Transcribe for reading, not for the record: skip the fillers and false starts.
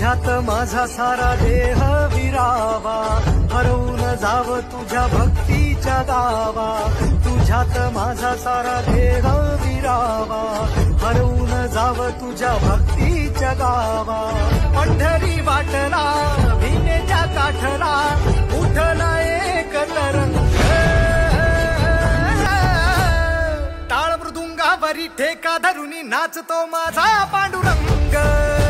तुझ्यात माझा सारा देह विरावा, हरवून जाव तुझ्या भक्तीच्या गावा. तुझ्यात माझा सारा देह विरावा, हरवून जाव तुझ्या भक्तीच्या गावा. पंढरी वाटला भीमेच्या काठला, उठला एक तरंग. टाळ मृदुंगावरी ठेका धरुनी नाचतो माझा पांडुरंग.